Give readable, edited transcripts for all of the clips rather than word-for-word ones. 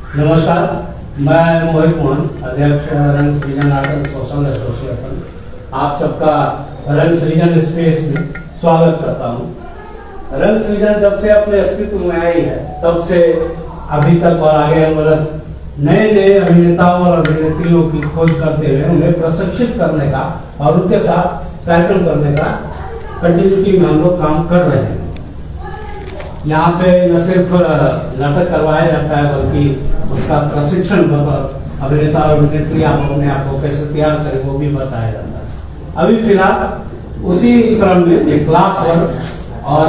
नमस्कार, मैं मोहित मोहन, अध्यक्ष रंग सृजन नाटक सोशल एसोसिएशन, आप सबका रंग सृजन स्पेस में स्वागत करता हूँ। रंग सृजन जब से अपने अस्तित्व में आई है तब से अभी तक और आगे हम नए नए अभिनेताओं और अभिनेत्रियों की खोज करते हुए उन्हें प्रशिक्षित करने का और उनके साथ कार्यक्रम करने का कंटिन्यूटी में हम लोग काम कर रहे हैं। यहाँ पे न सिर्फ नाटक करवाया जाता है बल्कि उसका प्रशिक्षण अभिनेता और अभिनेत्री आप अपने आप को कैसे तैयार करें वो भी बताया जाता है। अभी फिलहाल उसी क्रम में एक क्लास वर्क और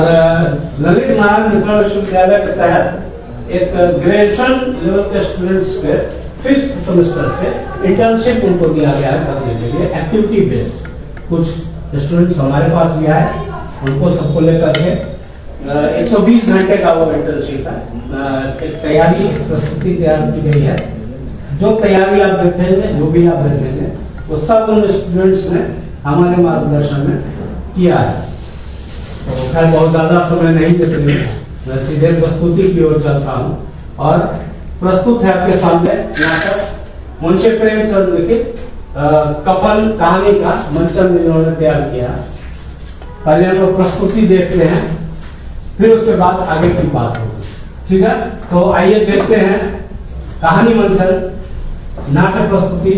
ललित नारायण मिथिला विश्वविद्यालय के तहत एक ग्रेजुएशन लेवल के स्टूडेंट्स के 5th सेमेस्टर से इंटर्नशिप उनको दिया गया है करने के लिए एक्टिविटी बेस्ड। कुछ स्टूडेंट्स हमारे पास भी आए, उनको सबको लेकर के 120 घंटे का वो इंटर्नशिप है। एक तैयारी प्रस्तुति तैयार की गई है। जो तैयारी आप देखेंगे, जो भी आप देखेंगे, वो सब उन स्टूडेंट्स ने हमारे मार्गदर्शन में किया है। तो खैर बहुत ज्यादा समय नहीं देते हुए मैं सीधे प्रस्तुति की ओर चलता हूँ और प्रस्तुत है आपके सामने नाटक मुंशी प्रेमचंद लिखित कफन कहानी का मंचन इन्होंने तैयार किया। पहले हम लोग प्रस्तुति देखते हैं, फिर उसके बाद आगे की बात होगी। ठीक है, तो आइए देखते हैं कहानी मंचन नाटक प्रस्तुति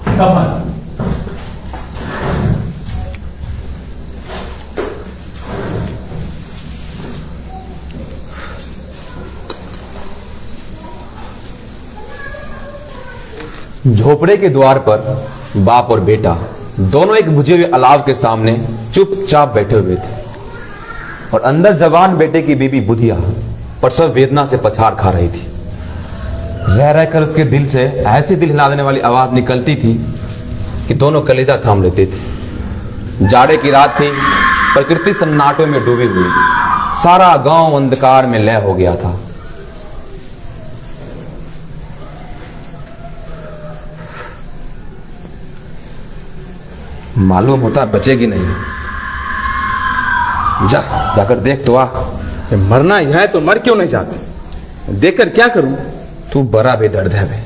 कफन। झोपड़े के द्वार पर बाप और बेटा दोनों एक बुझे हुए अलाव के सामने चुपचाप बैठे हुए थे और अंदर जवान बेटे की बीबी बुधिया प्रसव वेदना से पछाड़ खा रही थी। रह रहकर उसके दिल से ऐसी दिल हिला देने वाली आवाज निकलती थी कि दोनों कलेजा थाम लेते थे। जाड़े की रात थी, प्रकृति सन्नाटों में डूबी हुई, सारा गांव अंधकार में लय हो गया था। मालूम होता बचेगी नहीं। जाकर देख तो आ। मरना ही है तो मर क्यों नहीं जाते? देखकर क्या करूं? तू बड़ा बेदर्द है बे।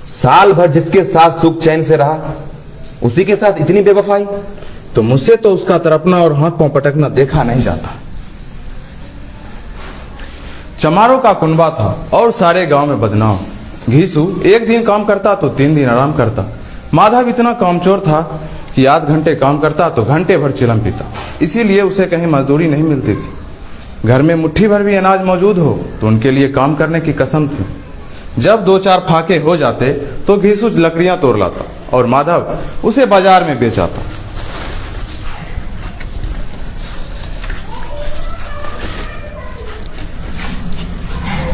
साल भर जिसके साथ सुख चैन से रहा, उसी के साथ इतनी बेवफाई। तो मुझसे तो उसका तरपना और हाथ पांव पटकना देखा नहीं जाता। चमारों का कुनबा था और सारे गांव में बदनाम। घीसू एक दिन काम करता तो 3 दिन आराम करता। माधव इतना कामचोर था कि आध घंटे काम करता तो घंटे भर चिलम पीता। इसीलिए उसे कहीं मजदूरी नहीं मिलती थी। घर में मुट्ठी भर भी अनाज मौजूद हो तो उनके लिए काम करने की कसम थी। जब 2-4 फाके हो जाते तो घीसू लकड़ियां तोड़ लाता और माधव उसे बाजार में बेच आता।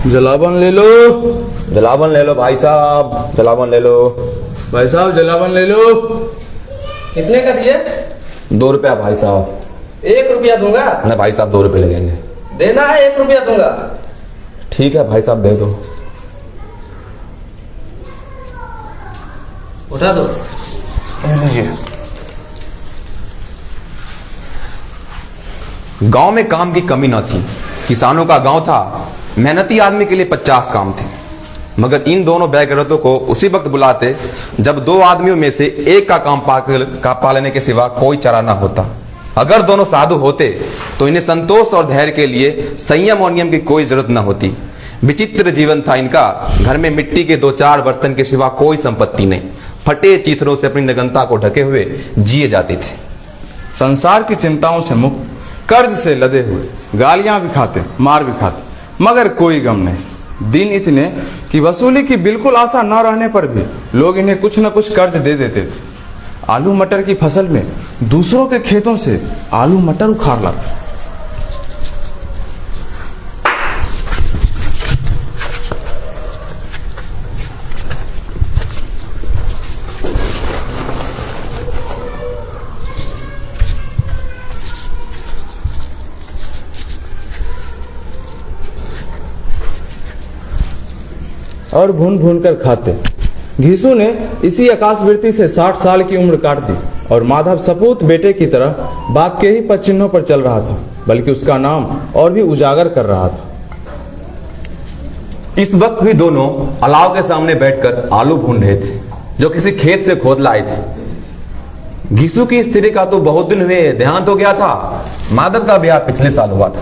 जलावन ले लो, जलावन ले लो भाई साहब, जलावन ले लो। भाई साहब जलावन ले लो। कितने का दिए? 2 रुपया भाई साहब। 1 रुपया दूंगा। ना भाई साहब 2 रुपये लगेंगे। देना है 1 रुपया दूंगा। ठीक है भाई साहब दे दो। उठा दो। गांव में काम की कमी न थी। किसानों का गांव था, मेहनती आदमी के लिए 50 काम थे। मगर इन दोनों बेगैरतों को उसी वक्त बुलाते जब 2 आदमियों में से एक का काम पा लेने के सिवा कोई चारा न होता। अगर दोनों साधु होते तो इन्हें संतोष और धैर्य के लिए संयम और नियम की कोई जरूरत न होती। विचित्र जीवन था इनका। घर में मिट्टी के 2-4 बर्तन के सिवा कोई संपत्ति नहीं। फटे चीथड़ों से अपनी नग्नता को ढके हुए जिए जाते थे। संसार की चिंताओं से मुक्त, कर्ज से लदे हुए, गालियां भी खाते, मार भी खाते, मगर कोई गम नहीं। दिन इतने कि वसूली की बिल्कुल आशा न रहने पर भी लोग इन्हें कुछ न कुछ कर्ज दे देते थे। आलू मटर की फसल में दूसरों के खेतों से आलू मटर उखाड़ लाते। और भून भून कर खाते। घीसू ने इसी आकाशवृत्ति से 60 साल की उम्र काट दी और माधव सपूत बेटे की तरह बाप के ही पद चिन्हों पर चल रहा था, बल्कि उसका नाम और भी उजागर कर रहा था। इस वक्त भी दोनों अलाव के सामने बैठकर आलू भून रहे थे जो किसी खेत से खोद लाए थे। घीसू की स्त्री का तो बहुत दिन हुए देहांत हो गया था। माधव का ब्याह पिछले साल हुआ था।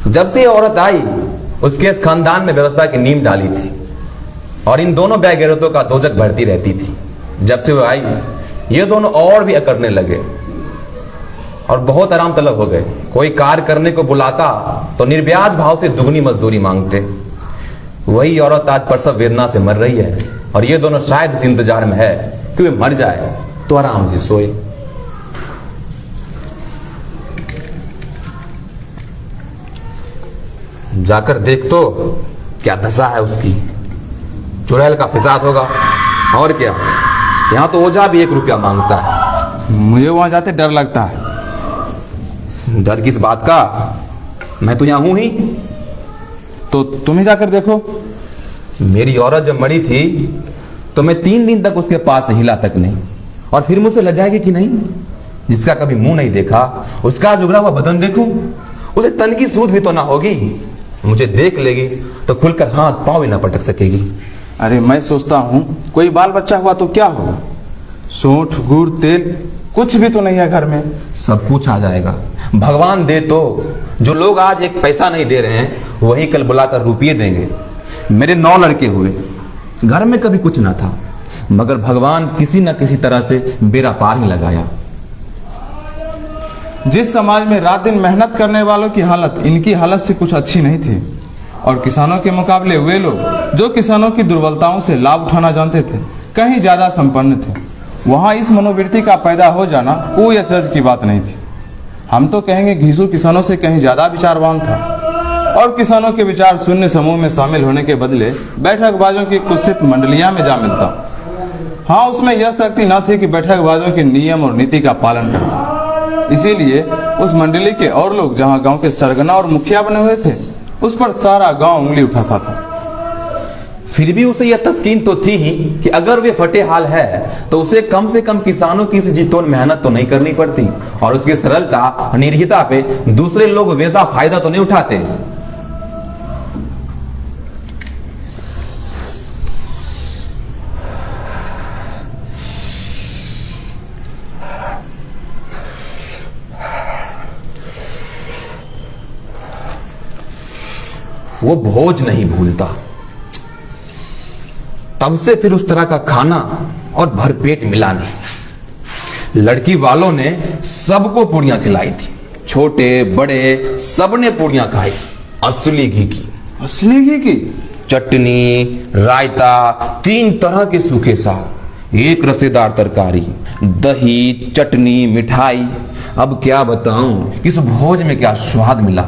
जब से ये औरत आई उसके इस खानदान में व्यवस्था की नींव डाली थी और इन दोनों बेगैरतों का दोजक बढ़ती रहती थी। जब से वो आई ये दोनों और भी अकड़ने लगे और बहुत आराम तलब हो गए। कोई कार्य करने को बुलाता तो निर्ब्याज भाव से दुगनी मजदूरी मांगते। वही औरत आज प्रसव वेदना से मर रही है और ये दोनों शायद इस इंतजार में है कि वे मर जाए तो आराम से सोए। जाकर देख तो क्या दशा है उसकी। चुड़ैल का फिसाद होगा और क्या। यहां तो ओझा भी 1 रुपया मांगता है। मुझे वहां जाते डर लगता है। डर किस बात का? मैं तो यहां हूं ही। तो तुम ही जाकर देखो। मेरी औरत जब मरी थी तो मैं 3 दिन तक उसके पास से हिला तक नहीं। और फिर मुझसे लजाएगी कि नहीं? जिसका कभी मुंह नहीं देखा उसका जुगड़ा हुआ बदन देखूं, उसे तन की सूध भी तो ना होगी। मुझे देख लेगी तो खुलकर हाथ पांव भी ना पटक सकेगी। अरे मैं सोचता हूँ कोई बाल बच्चा हुआ तो क्या होगा। सोंठ गुड़ तेल कुछ भी तो नहीं है घर में। सब कुछ आ जाएगा भगवान दे तो। जो लोग आज 1 पैसा नहीं दे रहे हैं वही कल बुलाकर रुपये देंगे। मेरे 9 लड़के हुए, घर में कभी कुछ ना था, मगर भगवान किसी न किसी तरह से बेड़ा पार ही लगाया। जिस समाज में रात दिन मेहनत करने वालों की हालत इनकी हालत से कुछ अच्छी नहीं थी और किसानों के मुकाबले वे लोग जो किसानों की दुर्बलताओं से लाभ उठाना जानते थे कहीं ज्यादा संपन्न थे, वहां इस मनोवृत्ति का पैदा हो जाना कोई अचरज की बात नहीं थी। हम तो कहेंगे घीसू किसानों से कहीं ज्यादा विचारवान था और किसानों के विचार शून्य समूह में शामिल होने के बदले बैठकबाजों की कुत्सित मंडलियां में जा मिलता। हाँ, उसमें यह शक्ति न थी कि बैठकबाजों के नियम और नीति का पालन करता। इसीलिए उस मंडली के और लोग जहां गांव के सरगना और मुखिया बने हुए थे उस पर सारा गांव उंगली उठाता था। फिर भी उसे यह तस्कीन तो थी ही कि अगर वे फटे हाल है तो उसे कम से कम किसानों की इस जीतोड़ मेहनत तो नहीं करनी पड़ती और उसकी सरलता निर्भीता पे दूसरे लोग वैसा फायदा तो नहीं उठाते। वो भोज नहीं भूलता। तब से फिर उस तरह का खाना और भरपेट मिला नहीं। लड़की वालों ने सबको पूड़ियां खिलाई थी, छोटे बड़े सबने पूड़ियां खाई। असली घी की, असली घी की चटनी, रायता, 3 तरह के सूखे साग, 1 रसेदार तरकारी, दही, चटनी, मिठाई। अब क्या बताऊं इस भोज में क्या स्वाद मिला।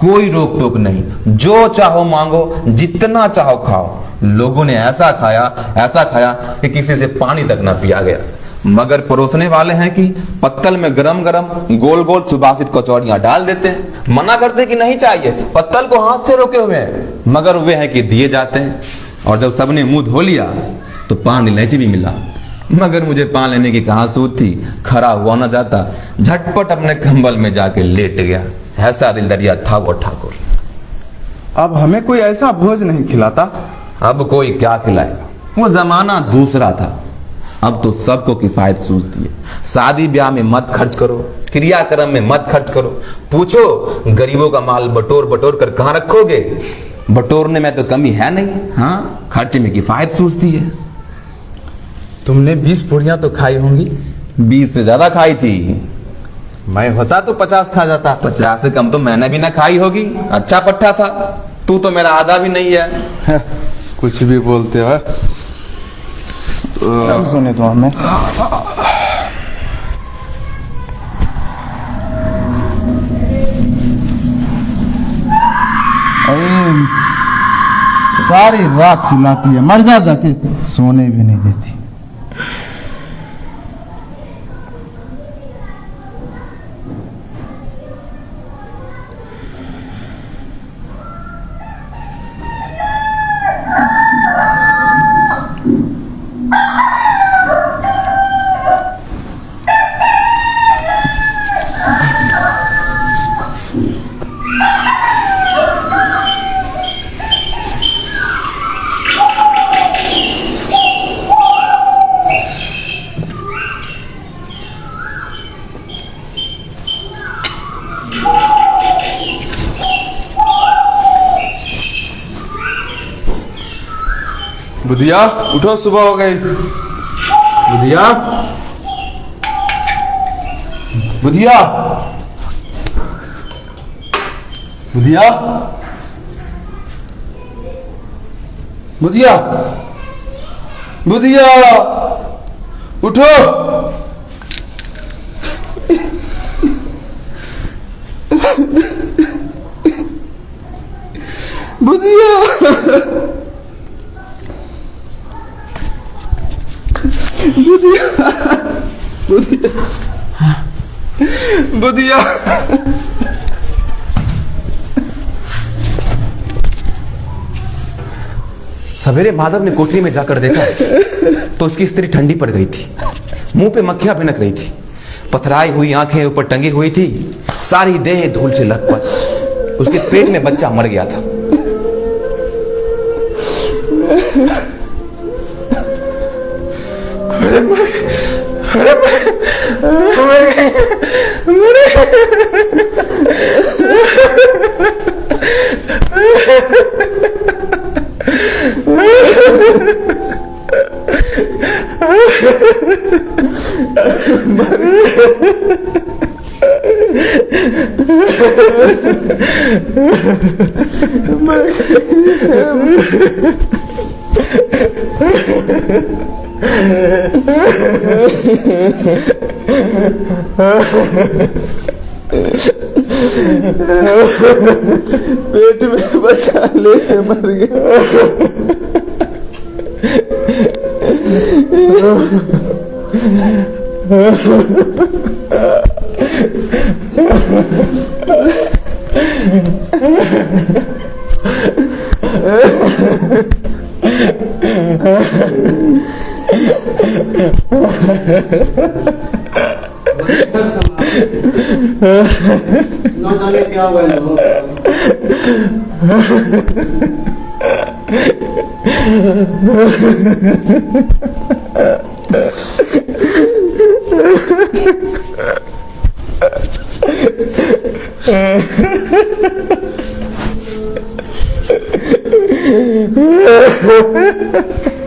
कोई रोक टोक नहीं, जो चाहो मांगो, जितना चाहो खाओ। लोगों ने ऐसा खाया कि किसी से पानी तक ना पिया गया। मगर परोसने वाले हैं कि पत्तल में गरम गरम गोल गोल सुबासित कचौड़ियां डाल देते हैं। मना करते कि नहीं चाहिए, पत्तल को हाथ से रोके हुए हैं, मगर वे हैं कि दिए जाते हैं। और जब सबने मुंह धो लिया तो पान इलायची भी मिला, मगर मुझे पान लेने की कहां सूझ थी। खड़ा हुआ न जाता, झटपट अपने कंबल में जाके लेट गया। ऐसा दिल दरिया था वो ठाकुर। अब हमें कोई ऐसा भोज नहीं खिलाता। अब कोई क्या खिलाएगा, वो जमाना दूसरा था। अब तो सबको किफायत सूझती है। शादी ब्याह में मत खर्च करो, क्रियाक्रम में मत खर्च करो। पूछो गरीबों का माल बटोर बटोर कर कहां रखोगे। बटोरने में तो कमी है नहीं, हाँ खर्चे में किफायत सूझती है। तुमने 20 पूड़ियां तो खाई होंगी। 20 से ज्यादा खाई थी। मैं होता तो 50 खा जाता। 50 से कम तो मैंने भी ना खाई होगी। अच्छा पट्टा था। तू तो मेरा आधा भी नहीं है। कुछ भी बोलते हो। सुने तो हमें अरे सारी रात चिल्लाती है, मर जा जाके, सोने भी नहीं देती। बुधिया उठो, सुबह हो गई। बुधिया, बुधिया, बुधिया, बुधिया, बुधिया, उठो। बुधिया, बुधिया, बुधिया, बुधिया। सवेरे माधव ने कोठरी में जाकर देखा तो उसकी स्त्री ठंडी पड़ गई थी, मुंह पे मक्खियां भिनक रही थी, पथराई हुई आंखें ऊपर टंगी हुई थी, सारी देह धूल से लथपथ। उसके पेट में बच्चा मर गया था। पेट में बच्चा लेके मर गया। न जाने क्या हुआ इन लोगों को।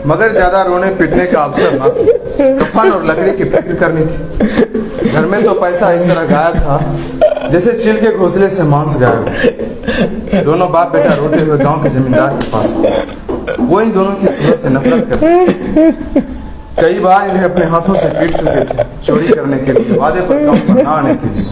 मगर ज्यादा रोने पीटने का अवसर ना था, कफन और लकड़ी की फिक्र करनी थी। घर में तो पैसा इस तरह गायब था जैसे चील के घोंसले से मांस गायब। दोनों बाप बेटा रोते हुए गांव के जमींदार के पास गए। वो इन दोनों की सूरत से नफरत करते। कई बार इन्हें अपने हाथों से पीट चुके थे, चोरी करने के लिए, वादे पर गांव पर ना आने के लिए।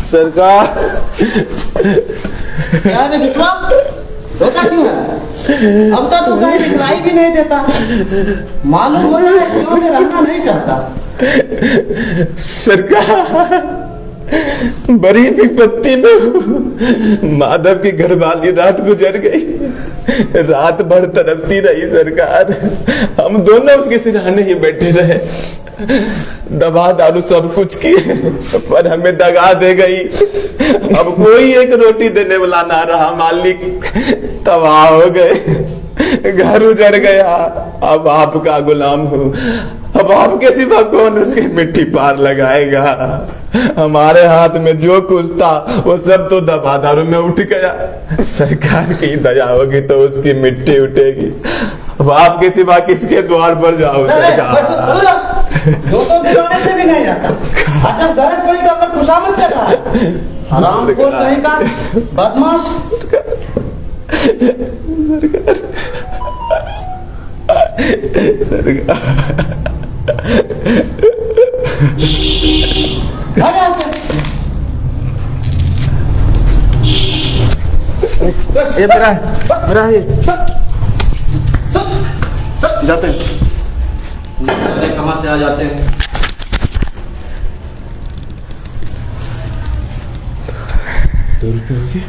सरकार, क्या है विश्वा? रोता क्यों है? अब तक तू कहीं दिखलाई भी नहीं देता। मालूम होता है क्यों में रहना नहीं चाहता। सरकार, बड़ी विपत्ति में माधव की घरवाली रात गुजर गई। रात भर तड़पती रही सरकार। हम दोनों उसके सिरहाने ही बैठे रहे, दवा दारू सब कुछ किए, पर हमें दगा दे गई। अब कोई एक रोटी देने वाला ना रहा। मालिक तबाह हो गए, घर उजड़ गया। अब आपका गुलाम हूँ। अब आपके सिवा कौन उसकी मिट्टी पार लगाएगा? हमारे हाथ में जो कुछ था वो सब तो दबा दारू में उठ गया। सरकार की दया होगी तो उसकी मिट्टी उठेगी। अब आपके सिवा किसके द्वार पर जाओ सरकार? जो तो बुलाने से भी नहीं जाता। जब गरज पड़ी तो अपन खुशामद कर रहा है। हराम खोर कहीं का बदमाश। ये मेरा है। जाते हैं। कहाँ से आ जाते हैं? ₹2 हो गए।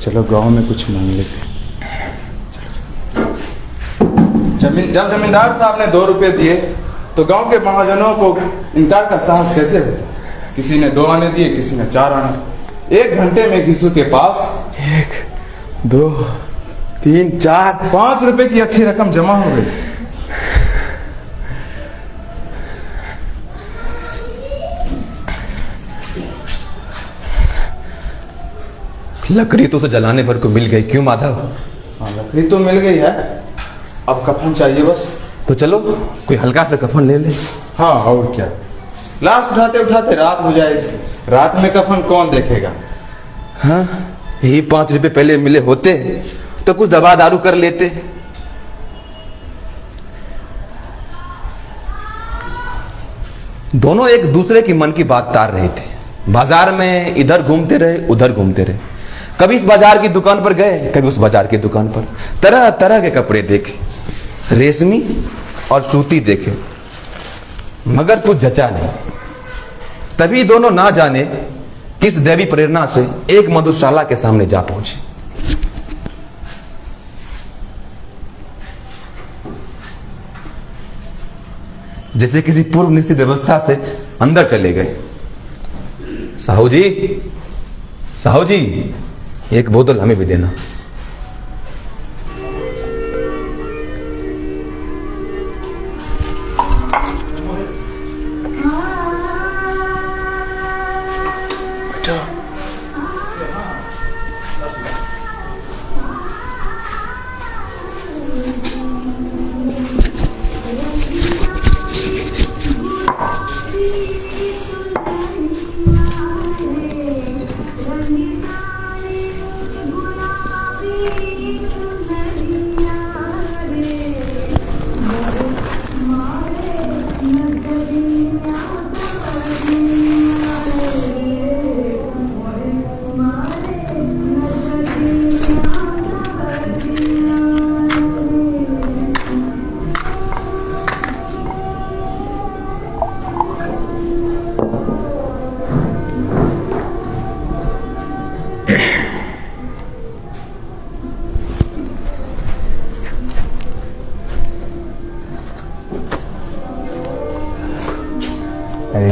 चलो गांव में कुछ मांग लेते। जब जमींदार साहब ने ₹2 दिए तो गांव के महाजनों को इनकार का साहस कैसे होता? किसी ने 2 आने दिए, किसी ने 4 आने। 1 घंटे में घिसू के पास 1, 2, 3 4 5 रुपए की अच्छी रकम जमा हो गई। लकड़ी तो उसे जलाने भर को मिल गई, क्यों माधव? हाँ, लकड़ी तो मिल गई है, अब कफन चाहिए बस। तो चलो कोई हल्का सा कफन ले ले। हाँ और क्या, लाश उठाते उठाते रात हो जाएगी, रात में कफन कौन देखेगा। हाँ, यही 5 रुपए पहले मिले होते तो कुछ दवा दारू कर लेते। दोनों एक दूसरे की मन की बात तार रहे थे। बाजार में इधर घूमते रहे उधर घूमते रहे, कभी इस बाजार की दुकान पर गए कभी उस बाजार की दुकान पर, तरह तरह के कपड़े देखे, रेशमी और सूती देखे, मगर कुछ जचा नहीं। तभी दोनों ना जाने किस दैवी प्रेरणा से एक मधुशाला के सामने जा पहुंचे। जैसे किसी पूर्व निश्चित व्यवस्था से अंदर चले गए। साहू जी, साहू जी, एक बोतल हमें भी देना।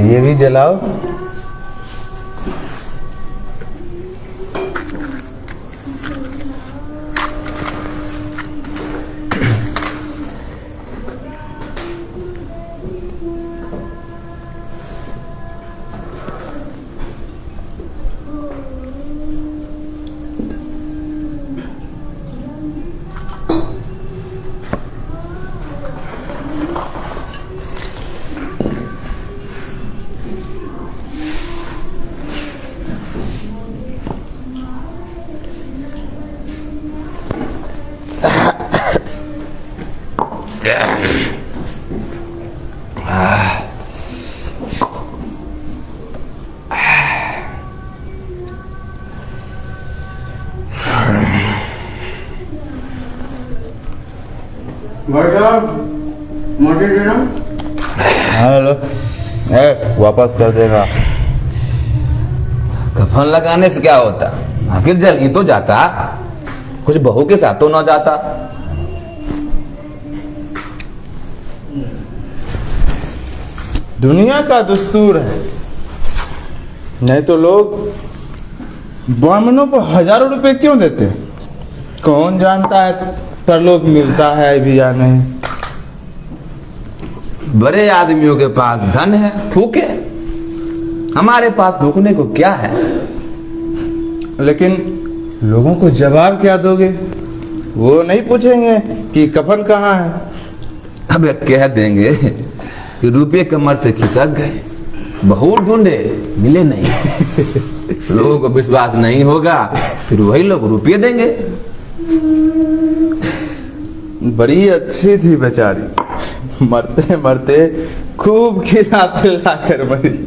ये भी जलाओ। हेलो, वापस कर देगा। कफन लगाने से क्या होता, आखिर जल ही तो जाता, कुछ बहू के साथ तो ना जाता। दुनिया का दस्तूर है, नहीं तो लोग ब्राह्मणों को हजारों रुपए क्यों देते? कौन जानता है परलोक मिलता है भी या नहीं। बड़े आदमियों के पास धन है, फूके, हमारे पास फूकने को क्या है? लेकिन लोगों को जवाब क्या दोगे? वो नहीं पूछेंगे कि कफन कहाँ है। अब कह देंगे कि रुपये कमर से खिसक गए, बहू ढूंढे मिले नहीं। लोगों को विश्वास नहीं होगा, फिर वही लोग रुपये देंगे। बड़ी अच्छी थी बेचारी, मरते मरते खूब खिला पिला कर मरी।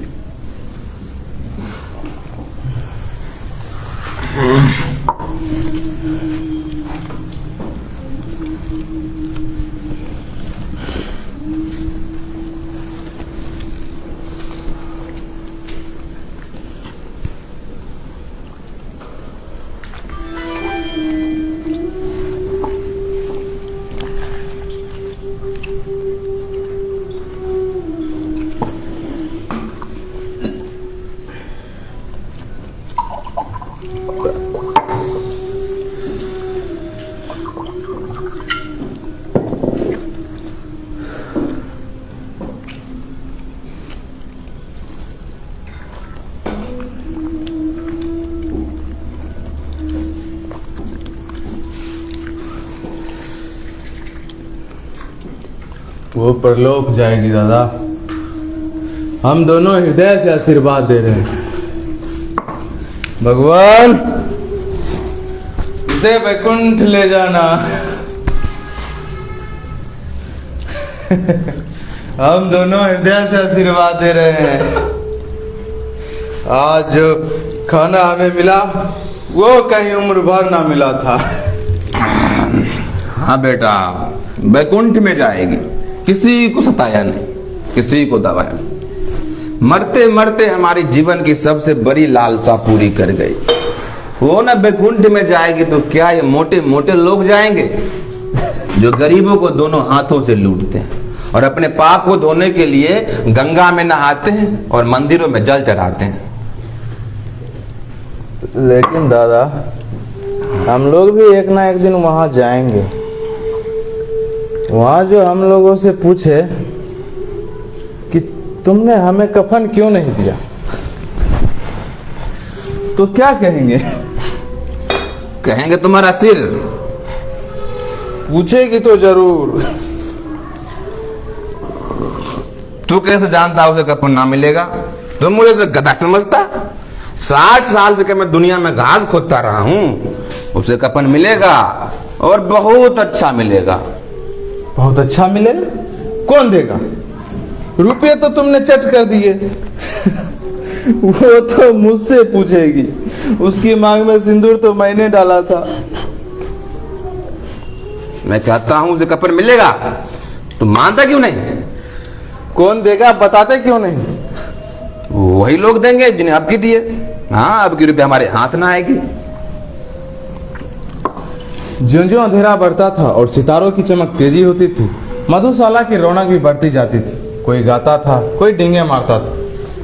वो परलोक जाएगी दादा। हम दोनों हृदय से आशीर्वाद दे रहे हैं। भगवान इसे वैकुंठ ले जाना। हम दोनों हृदय से आशीर्वाद दे रहे हैं। आज जो खाना हमें मिला वो कहीं उम्र भर ना मिला था। हाँ बेटा, वैकुंठ में जाएगी। किसी को सताया नहीं, किसी को दबाया नहीं। मरते मरते हमारी जीवन की सबसे बड़ी लालसा पूरी कर गई। वो ना वैकुंठ में जाएगी तो क्या ये मोटे मोटे लोग जाएंगे जो गरीबों को दोनों हाथों से लूटते हैं और अपने पाप को धोने के लिए गंगा में नहाते हैं और मंदिरों में जल चढ़ाते हैं। लेकिन दादा, हम लोग भी एक ना एक दिन वहां जाएंगे। वहां जो हम लोगों से पूछे कि तुमने हमें कफन क्यों नहीं दिया, तो क्या कहेंगे? कहेंगे तुम्हारा सिर। पूछेगी तो जरूर। तू कैसे जानता उसे कफन ना मिलेगा? तुम मुझे से गधा समझता? 60 साल से क्या मैं दुनिया में घास खोदता रहा हूं। उसे कफन मिलेगा और बहुत अच्छा मिलेगा। बहुत अच्छा मिलेगा? कौन देगा? रुपये तो तुमने चट कर दिए। वो तो मुझसे पूछेगी। उसकी मांग में सिंदूर तो मैंने डाला था। मैं कहता हूं उसे कफन मिलेगा, तुम मानता क्यों नहीं? कौन देगा बताते क्यों नहीं? वही लोग देंगे जिन्हें अब की दिए। हाँ, अब की रुपये हमारे हाथ ना आएगी। ज्यों-ज्यों अंधेरा बढ़ता था और सितारों की चमक तेजी होती थी, मधुशाला की रौनक भी बढ़ती जाती थी। कोई गाता था, कोई डींगे मारता था,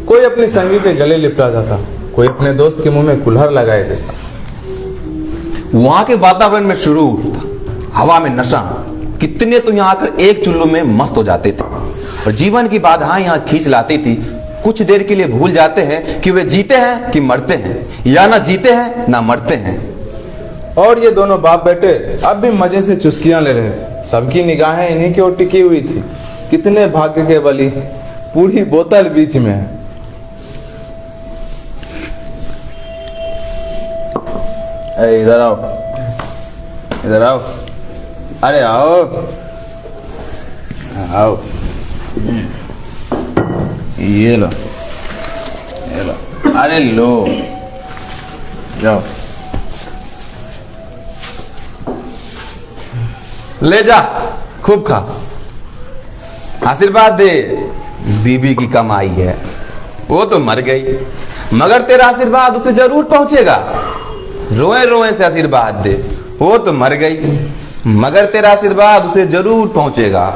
कोई अपनी संगी के गले लिपटा जाता, कोई अपने दोस्त के मुंह में कुल्हड़ लगाए देता। वहां के वातावरण में शुरू था, हवा में नशा। कितने तो यहाँ आकर एक चुल्लू में मस्त हो जाते थे और जीवन की बाधाएं यहाँ खींच लाती थी। कुछ देर के लिए भूल जाते हैं कि वे जीते हैं कि मरते हैं, या ना जीते हैं ना मरते हैं। और ये दोनों बाप बेटे अब भी मजे से चुस्कियां ले रहे थे। सबकी निगाहें इन्हीं की ओर टिकी हुई थी। कितने भाग्य के बली, पूरी बोतल बीच में है। इधर आओ, इधर आओ, अरे आओ आओ, ये लो, ये लो, अरे लो, जाओ, ले जा, खूब खा, आशीर्वाद दे। बीबी की कमाई है, वो तो मर गई, मगर तेरा आशीर्वाद उसे जरूर पहुंचेगा। रोए रोए से आशीर्वाद दे, वो तो मर गई, मगर तेरा आशीर्वाद उसे जरूर पहुंचेगा।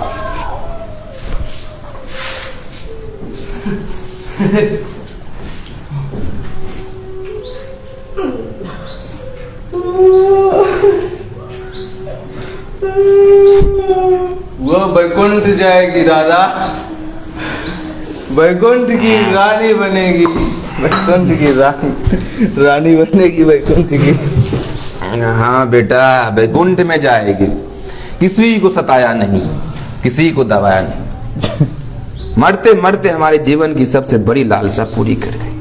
वो बैकुंठ जाएगी दादा, बैकुंठ की रानी बनेगी, बैकुंठ की रानी बनेगी, बैकुंठ की। हाँ बेटा, बैकुंठ में जाएगी। किसी को सताया नहीं, किसी को दबाया नहीं। मरते मरते हमारे जीवन की सबसे बड़ी लालसा पूरी कर गई।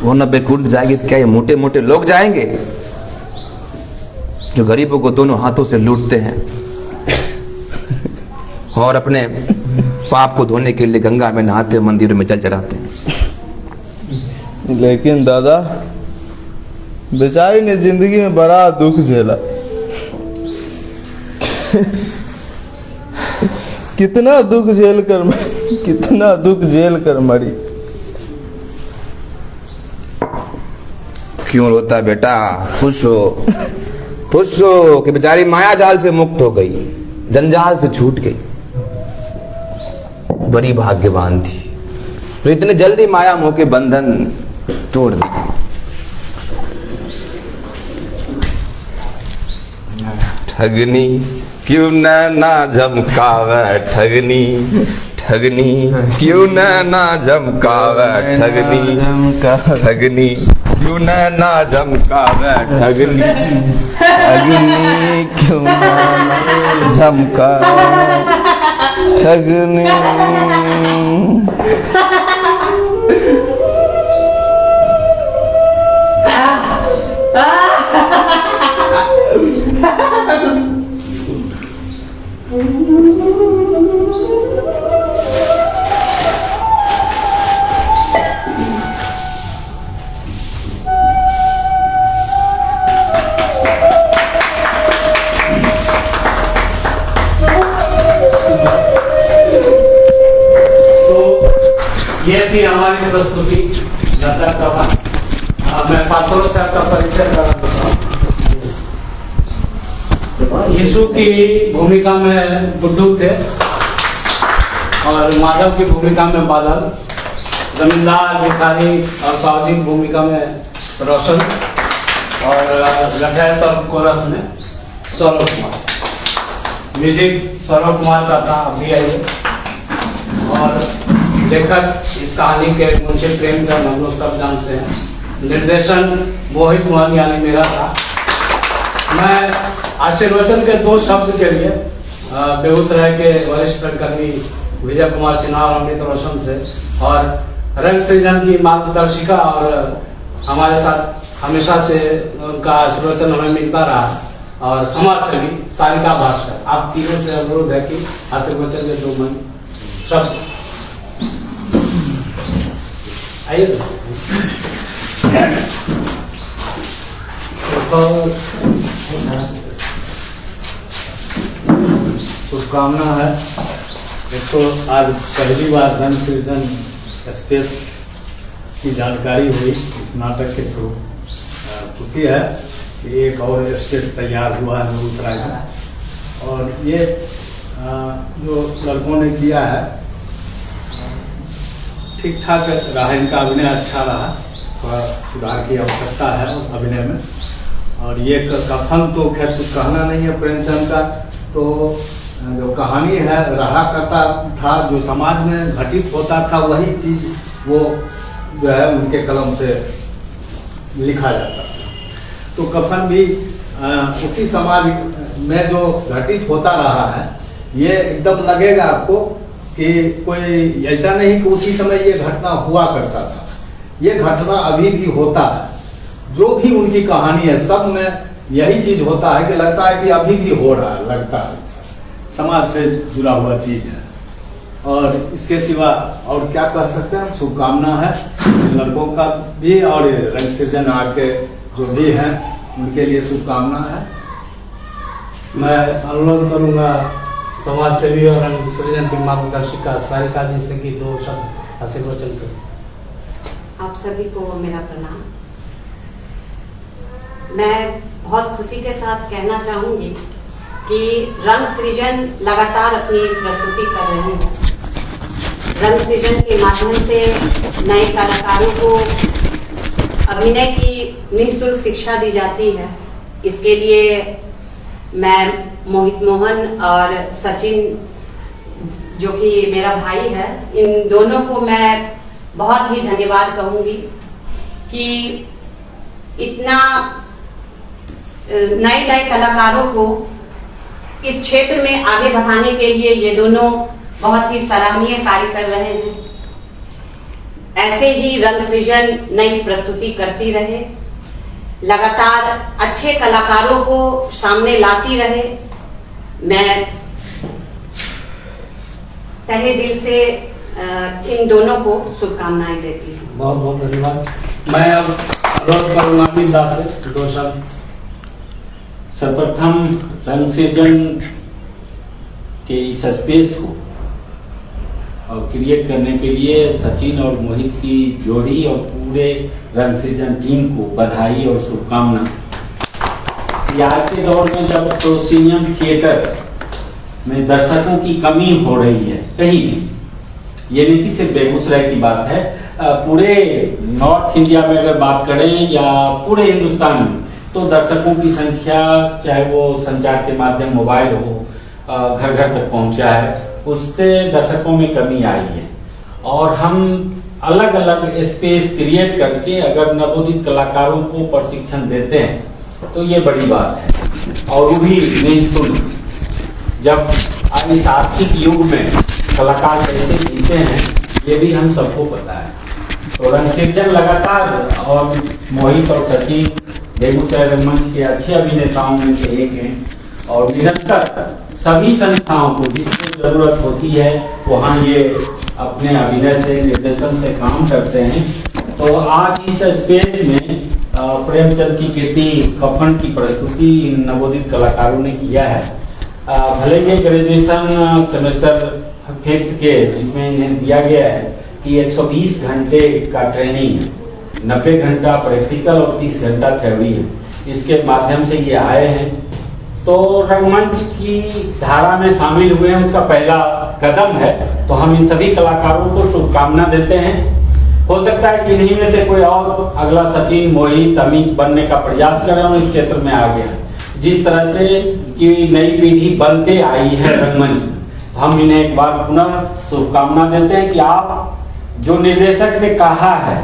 वो न बैकुंठ जाएगी तो क्या ये मोटे मोटे लोग जाएंगे जो गरीबों को दोनों हाथों से लूटते हैं और अपने पाप को धोने के लिए गंगा में नहाते, मंदिरों में जल चढ़ाते हैं। लेकिन दादा, बेचारी ने जिंदगी में बड़ा दुख झेला। कितना दुख झेल कर मरी, कितना दुख झेल कर मरी। क्यों रोता बेटा? खुश हो, खुश हो कि बेचारी माया जाल से मुक्त हो गई, जंजाल से छूट गई। बड़ी भाग्यवान थी तो इतने जल्दी माया मोह के बंधन तोड़ दिए। ठगनी क्यों ना झमकावे ठगनी ठगनी क्यों ना झमकावे ठगनी ठगनी क्यों ना झमकावे ठगनी ठगनी क्यों ना झमकावे ठगनी। ये थी हमारी प्रस्तुति यात्रा का। मैं पात्रों से आपका परिचय करा देता हूँ। यीशु की भूमिका में बुद्धू थे और माधव की भूमिका में बादल, जमींदार भिखारी और सावजी भूमिका में रोशन और लठायत और कोरस में सौरभ कुमार। म्यूजिक सौरभ कुमार का था, अभी आई। और लेखक इस कहानी के मुंशी प्रेमचंद, हम लोग सब जानते हैं। निर्देशन मोहित मोहन यानी मेरा था। मैं आशीर्वचन के 2 शब्द के लिए बेगूसराय के वरिष्ठ रंगकर्मी विजय कुमार सिन्हा और अमृत रोशन से, और रंग सृजन की मार्गदर्शिका और हमारे साथ हमेशा से उनका आशीर्वचन हमें मिलता रहा, और समाज सेवी सारिका भास्कर, आप तीनों से अनुरोध है कि आशीर्वचन के 2 शब्द आइए। शुभकामना है। देखो, आज पहली बार रंग सृजन स्पेस की जानकारी हुई इस नाटक के थ्रू। खुशी है कि एक और स्पेस तैयार हुआ है बेगूसराय में, और ये जो लड़कों ने किया है ठीक ठाक रहा। इनका अभिनय अच्छा रहा, थोड़ा सुधार की आवश्यकता है अभिनय में। और ये कथन तो खैर कुछ कहना नहीं है प्रेमचंद का, तो जो कहानी है रहा करता था, जो समाज में घटित होता था वही चीज वो जो है उनके कलम से लिखा जाता था। तो कथन भी उसी समाज में जो घटित होता रहा है, ये एकदम लगेगा आपको कि कोई ऐसा नहीं कि उसी समय ये घटना हुआ करता था। ये घटना अभी भी होता है। जो भी उनकी कहानी है सब में यही चीज होता है कि लगता है कि अभी भी हो रहा है, लगता है समाज से जुड़ा हुआ चीज है। और इसके सिवा और क्या कह सकते हैं। शुभकामना है लड़कों का भी, और रंग सृजन आर्ट के जो भी हैं उनके लिए शुभकामना है। मैं अनुरोध करूंगा समाज सेवी और रंग सृजन की मार्गदर्शिका सारिका जी से कि 2 शब्द आशीर्वचन करें। आप सभी को मेरा प्रणाम। मैं बहुत खुशी के साथ कहना चाहूंगी कि रंग सृजन लगातार अपनी प्रस्तुति कर रहे हैं। रंग सृजन के माध्यम से नए कलाकारों को अभिनय की निःशुल्क शिक्षा दी जाती है। इसके लिए मैं मोहित मोहन और सचिन, जो कि मेरा भाई है, इन दोनों को मैं बहुत ही धन्यवाद कहूंगी कि इतना नए कलाकारों को इस क्षेत्र में आगे बढ़ाने के लिए ये दोनों बहुत ही सराहनीय कार्य कर रहे हैं। ऐसे ही रंग सृजन नई प्रस्तुति करती रहे, लगातार अच्छे कलाकारों को सामने लाती रहे। मैं तहे दिल से इन दोनों को शुभकामनाएं देती हूँ। बहुत बहुत धन्यवाद। मैं अब अनुरोध करूंगा अमिता से 2 शब्द। सर्वप्रथम रंग सृजन के इस स्पेस को और क्रिएट करने के लिए सचिन और मोहित की जोड़ी और पूरे रंग सृजन टीम को बधाई और शुभकामना। आज के दौर में जब प्रोसीनियम थिएटर में दर्शकों की कमी हो रही है कहीं भी, ये नहीं कि सिर्फ बेगूसराय की बात है, पूरे नॉर्थ इंडिया में अगर बात करें या पूरे हिंदुस्तान में तो दर्शकों की संख्या, चाहे वो संचार के माध्यम मोबाइल हो, घर घर तक पहुंचा है, उससे दर्शकों में कमी आई है। और हम अलग अलग स्पेस क्रिएट करके अगर नवोदित कलाकारों को प्रशिक्षण देते हैं तो ये बड़ी बात है, और वो भी निःशुल्क। जब इस आर्थिक युग में कलाकार कैसे जीते हैं ये भी हम सबको पता है। तो रंग सृजन लगातार, और मोहित और सचिन बेगूसराय रंगमंच के अच्छे अभिनेताओं में से एक हैं, और निरंतर सभी संस्थाओं को जिसकी जरूरत होती है वहाँ ये अपने अभिनय से, निर्देशन से काम करते हैं। तो आज इस स्पेस में प्रेमचंद की कृति कफन की प्रस्तुति इन नवोदित कलाकारों ने किया है। भले ये ग्रेजुएशन सेमेस्टर 5th के, जिसमें इन्हें दिया गया है कि 120 घंटे का ट्रेनिंग है, 90 घंटा प्रैक्टिकल और 30 घंटा थ्योरी है, इसके माध्यम से ये आए हैं। तो रंगमंच की धारा में शामिल हुए हैं, उसका पहला कदम है। तो हम इन सभी कलाकारों को शुभकामना देते हैं। हो सकता है कि इन्हीं में से कोई और अगला सचिन, मोहित, अमित बनने का प्रयास करें और इस क्षेत्र में आगे हैं। जिस तरह से कि नई पीढ़ी बनते आई है रंगमंच में, तो हम इन्हें एक बार पुनः शुभकामना देते हैं कि आप जो निर्देशक ने कहा है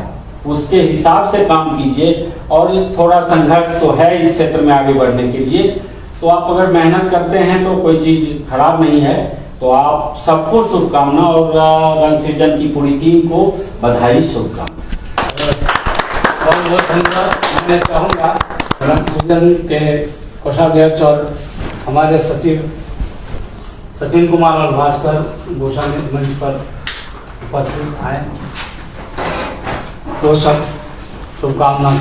उसके हिसाब से काम कीजिए। और थोड़ा संघर्ष तो है इस क्षेत्र में आगे बढ़ने के लिए, तो आप अगर मेहनत करते हैं तो कोई चीज खराब नहीं है। तो आप सबको शुभकामना, और रंग सृजन की पूरी टीम को बधाई, शुभकामना। बहुत बहुत धन्यवाद। मैं चाहूँगा रंग सृजन के कोषाध्यक्ष और हमारे सचिव सचिन कुमार और भास्कर भूषण मंच पर उपस्थित आए, तो सब शुभकामना।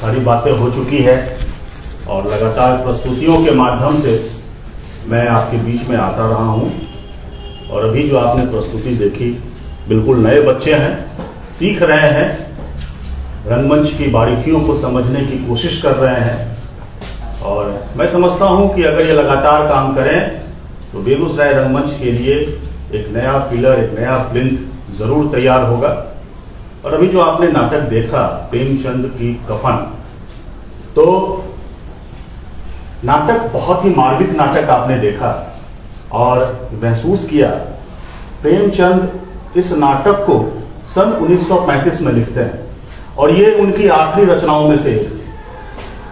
सारी बातें हो चुकी है और लगातार प्रस्तुतियों के माध्यम से मैं आपके बीच में आता रहा हूं। और अभी जो आपने प्रस्तुति देखी, बिल्कुल नए बच्चे हैं, सीख रहे हैं, रंगमंच की बारीकियों को समझने की कोशिश कर रहे हैं। और मैं समझता हूं कि अगर ये लगातार काम करें तो बेगूसराय रंगमंच के लिए एक नया पिलर, एक नया प्लिंथ जरूर तैयार होगा। और अभी जो आपने नाटक देखा प्रेमचंद की कफन, तो नाटक बहुत ही मार्मिक नाटक आपने देखा और महसूस किया। प्रेमचंद इस नाटक को सन 1935 में लिखते हैं और ये उनकी आखिरी रचनाओं में से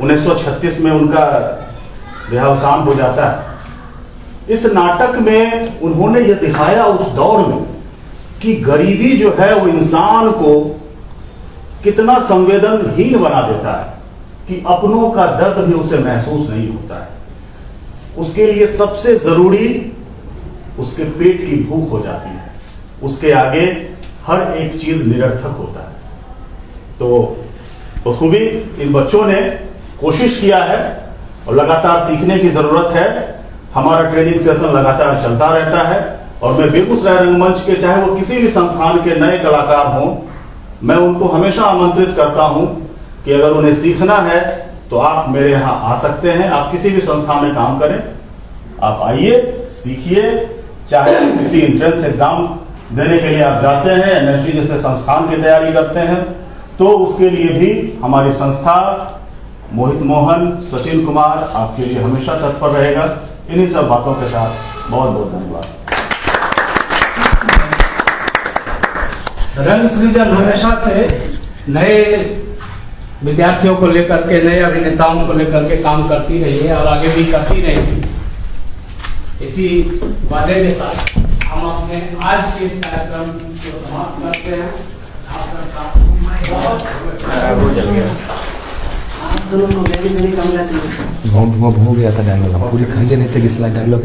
1936 में उनका देहावसान हो जाता है। इस नाटक में उन्होंने ये दिखाया उस दौर में कि गरीबी जो है वो इंसान को कितना संवेदनहीन बना देता है, कि अपनों का दर्द भी उसे महसूस नहीं होता है। उसके लिए सबसे जरूरी उसके पेट की भूख हो जाती है, उसके आगे हर एक चीज निरर्थक होता है। तो बखूबी इन बच्चों ने कोशिश किया है और लगातार सीखने की जरूरत है। हमारा ट्रेनिंग सेशन लगातार चलता रहता है और मैं बेगूसराय रंगमंच के, चाहे वो किसी भी संस्थान के नए कलाकार हों, मैं उनको हमेशा आमंत्रित करता हूं कि अगर उन्हें सीखना है तो आप मेरे यहाँ आ सकते हैं। आप किसी भी संस्था में काम करें, आप आइए, सीखिए। चाहे किसी एंट्रेंस एग्जाम देने के लिए आप जाते हैं, एनएसजी जैसे संस्थान की तैयारी करते हैं, तो उसके लिए भी हमारी संस्था मोहित मोहन, सचिन कुमार आपके लिए हमेशा तत्पर रहेगा। इन्हीं सब बातों के साथ बहुत बहुत धन्यवाद। रंग सृजन हमेशा से नए विद्यार्थियों को लेकर के, नए अभिनेताओं को लेकर के काम करती रही है और आगे भी करती रहेगी। इसी वादे के साथ हम अपने आज के इस कार्यक्रम को समाप्त करते हैं। आप दोनों को मेरी कमरा चाहिए। हो गया था डायलॉग, पूरी खंजे नहीं थे कि डायलॉग